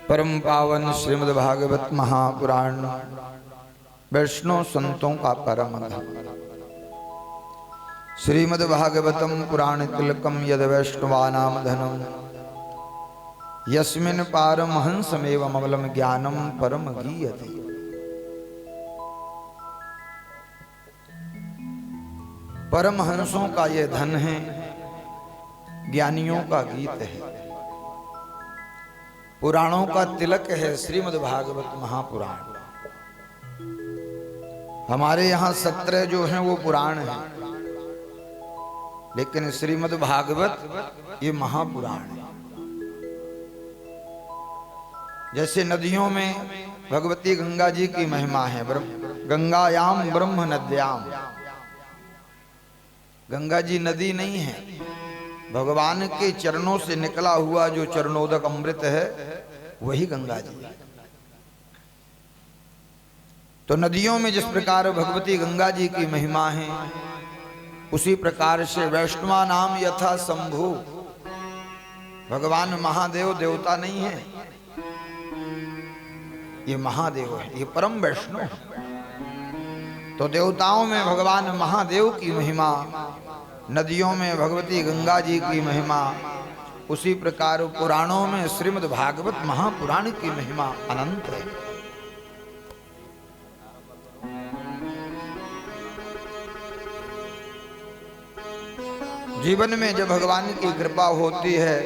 परम पावन श्रीमद् भागवत महापुराण वैष्णव संतों का परम धन। श्रीमद् भागवतम पुराण तिलकम यद वैष्णवानाम धनम यस्मिन् पारमहंसमेव अमलम ज्ञानम परम गीयते। परमहंसों का ये धन है, ज्ञानियों का गीत है, पुराणों का तिलक है श्रीमद् भागवत महापुराण। हमारे यहाँ 17 जो हैं वो पुराण हैं, लेकिन श्रीमद् भागवत ये महापुराण है। जैसे नदियों में भगवती गंगा जी की महिमा है, गंगायाम ब्रह्म नद्याम। गंगा जी नदी नहीं है, भगवान के चरणों से निकला हुआ जो चरणोदक अमृत है वही गंगा जी है। तो नदियों में जिस प्रकार भगवती गंगा जी की महिमा है, उसी प्रकार से वैष्णवा नाम यथा शंभु। भगवान महादेव देवता नहीं है, ये महादेव है, ये परम वैष्णव है। तो देवताओं में भगवान महादेव की महिमा, नदियों में भगवती गंगा जी की महिमा, उसी प्रकार पुराणों में श्रीमद् भागवत महापुराण की महिमा अनंत है। जीवन में जब भगवान की कृपा होती है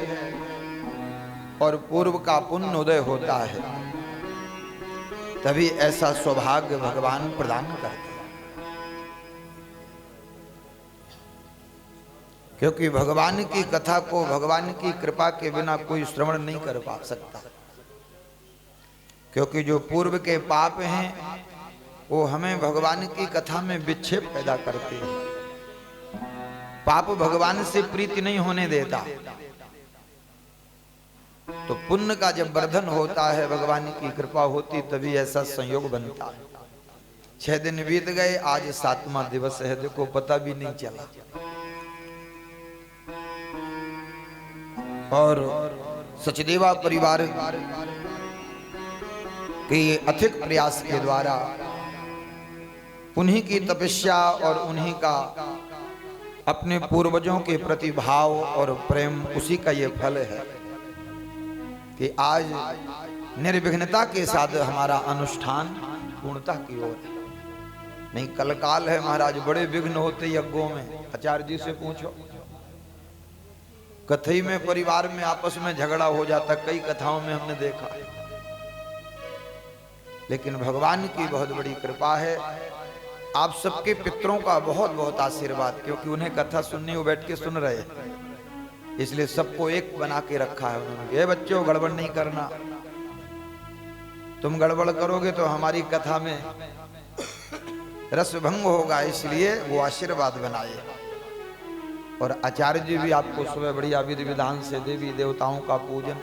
और पूर्व का पुण्य उदय होता है, तभी ऐसा सौभाग्य भगवान प्रदान करते हैं। क्योंकि भगवान की कथा को भगवान की कृपा के बिना कोई श्रवण नहीं कर पा सकता। क्योंकि जो पूर्व के पाप हैं वो हमें भगवान की कथा में विक्षेप पैदा करते हैं। पाप भगवान से प्रीति नहीं होने देता। तो पुण्य का जब वर्धन होता है, भगवान की कृपा होती, तभी ऐसा संयोग बनता है। 6 दिन बीत गए, आज 7वां दिवस है, देखो पता भी नहीं चला। और सचदेवा परिवार के अथिक प्रयास के द्वारा, उन्हीं की तपस्या और उन्हीं का अपने पूर्वजों के प्रति भाव और प्रेम, उसी का ये फल है कि आज निर्विघ्नता के साथ हमारा अनुष्ठान पूर्णता की ओर है। नहीं कल काल है महाराज, बड़े विघ्न होते यज्ञों में। आचार्य जी से पूछो, कथई में परिवार में आपस में झगड़ा हो जाता, कई कथाओं में हमने देखा। लेकिन भगवान की बहुत बड़ी कृपा है, आप सबके पितरों का बहुत बहुत आशीर्वाद, क्योंकि उन्हें कथा सुननी, वो बैठ के सुन रहे हैं, इसलिए सबको एक बना के रखा है उन्होंने। ये बच्चों गड़बड़ नहीं करना, तुम गड़बड़ करोगे तो हमारी कथा में रस भंग होगा, इसलिए वो आशीर्वाद बनाए। और आचार्य जी भी आपको सुबह बढ़िया विधि विधान से देवी देवताओं का पूजन,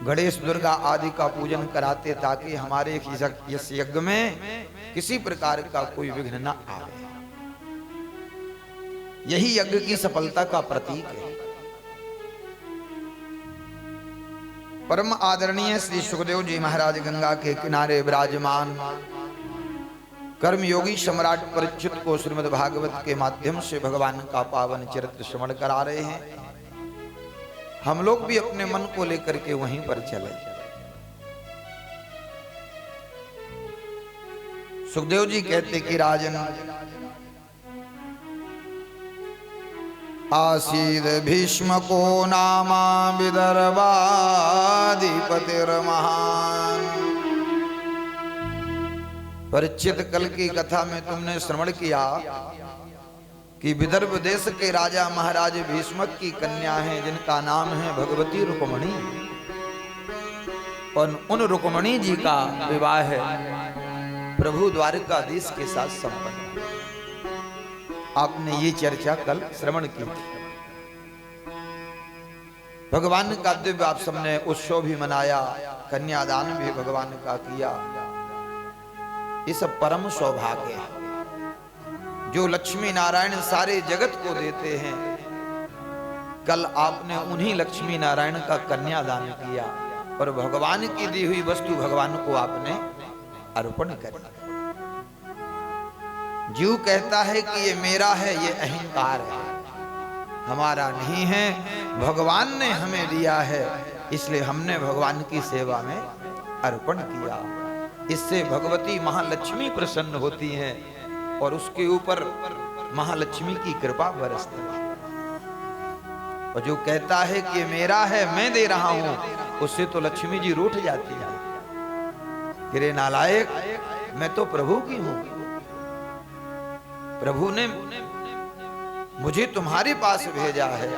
गणेश दुर्गा आदि का पूजन कराते, ताकि हमारे इस यज्ञ में किसी प्रकार का कोई विघ्न न आवे। यही यज्ञ की सफलता का प्रतीक है। परम आदरणीय श्री सुखदेव जी महाराज गंगा के किनारे विराजमान कर्मयोगी सम्राट परीक्षित को श्रीमद् भागवत के माध्यम से भगवान का पावन चरित्र श्रवण करा रहे हैं। हम लोग भी अपने मन को लेकर के वहीं पर चले। सुखदेव जी कहते कि राजन, आसीद भीष्म को नामा विदर्भाधिपतिर्महान। परीक्षित, कल की कथा में तुमने श्रवण किया कि विदर्भ देश के राजा महाराज भीष्मक की कन्या हैं, जिनका नाम है भगवती रुक्मणी। और उन रुक्मणी जी का विवाह है प्रभु द्वारकाधीश के साथ संपन्न। आपने ये चर्चा कल श्रवण की थी। भगवान का दिव्य आप सबने उत्सव भी मनाया, कन्यादान भी भगवान का किया। ये सब परम सौभाग्य है जो लक्ष्मी नारायण सारे जगत को देते हैं। कल आपने उन्हीं लक्ष्मी नारायण का कन्यादान किया और भगवान की दी हुई वस्तु भगवान को आपने अर्पण कर दी। जीव कहता है कि ये मेरा है, ये अहंकार है, हमारा नहीं है, भगवान ने हमें दिया है, इसलिए हमने भगवान की सेवा में अर्पण किया। इससे भगवती महालक्ष्मी प्रसन्न होती हैं और उसके ऊपर महालक्ष्मी की कृपा बरसती है। और जो कहता है कि ये मेरा है, मैं दे रहा हूं, उससे तो लक्ष्मी जी रूठ जाती है। तेरे नालायक, मैं तो प्रभु की हूं, प्रभु ने मुझे तुम्हारे पास भेजा है।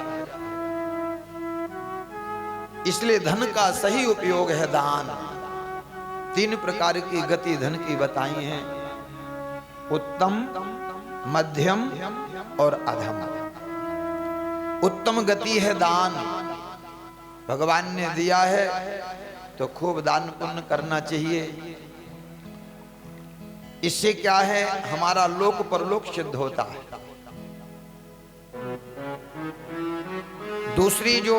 इसलिए धन का सही उपयोग है दान। 3 प्रकार की गति धन की बताई हैं, उत्तम, मध्यम और अधम। उत्तम गति है दान। भगवान ने दिया है तो खूब दान पुण्य करना चाहिए। इससे क्या है, हमारा लोक परलोक सिद्ध होता है। दूसरी जो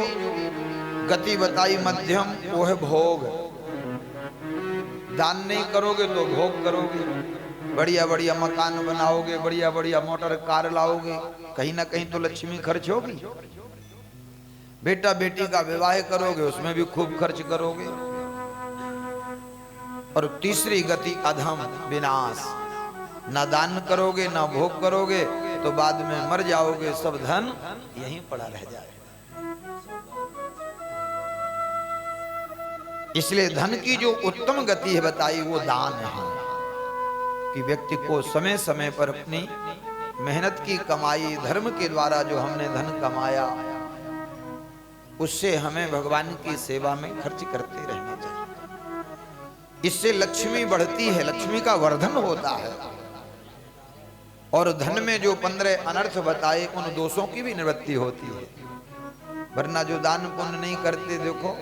गति बताई मध्यम, वो है भोग। दान नहीं करोगे तो भोग करोगे, बढ़िया बढ़िया मकान बनाओगे, बढ़िया बढ़िया मोटर कार लाओगे, कहीं ना कहीं तो लक्ष्मी खर्च होगी। बेटा बेटी का विवाह करोगे, उसमें भी खूब खर्च करोगे। और तीसरी गति अधम, विनाश। ना दान करोगे ना भोग करोगे तो बाद में मर जाओगे, सब धन यहीं पड़ा रह जाएगा। इसलिए धन की जो उत्तम गति है बताई, वो दान है कि व्यक्ति को समय समय पर अपनी मेहनत की कमाई, धर्म के द्वारा जो हमने धन कमाया, उससे हमें भगवान की सेवा में खर्च करते रहना चाहिए। इससे लक्ष्मी बढ़ती है, लक्ष्मी का वर्धन होता है। और धन में जो 15 अनर्थ बताए, उन दोषों की भी निवृत्ति होती है। वरना जो दान पुण्य नहीं करते, देखो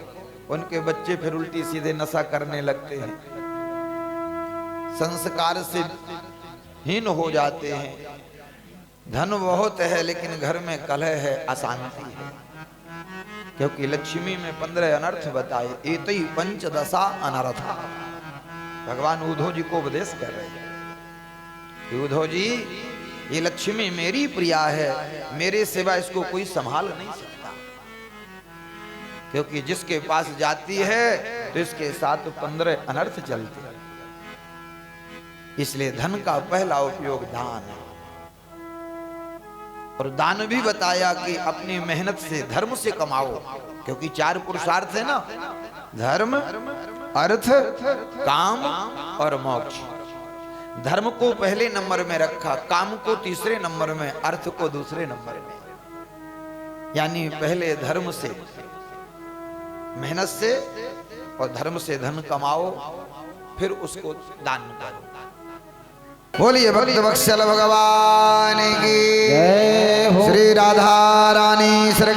उनके बच्चे फिर उल्टी सीधे नशा करने लगते हैं, संस्कार से हीन हो जाते हैं। धन बहुत है लेकिन घर में कलह है, अशांति है। क्योंकि लक्ष्मी में 15 अनर्थ बताए, एतई पंचदशा अनर्था। भगवान उद्धव जी को उपदेश कर रहे हैं, उद्धव जी ये लक्ष्मी मेरी प्रिया है, मेरे सिवा इसको कोई संभाल नहीं सकता। क्योंकि जिसके पास जाती है तो इसके साथ 15 अनर्थ चलते हैं। इसलिए धन का पहला उपयोग दान है। और दान भी बताया कि अपनी मेहनत से, धर्म से कमाओ। क्योंकि 4 पुरुषार्थ है ना, धर्म, अर्थ, काम और मोक्ष। धर्म को पहले नंबर में रखा, काम को तीसरे नंबर में, अर्थ को दूसरे नंबर में। यानी पहले धर्म से, मेहनत से और धर्म से धन कमाओ, फिर उसको दान करो। बोलिए भक्त वत्सल भगवान की जय हो। श्री राधा रानी श्री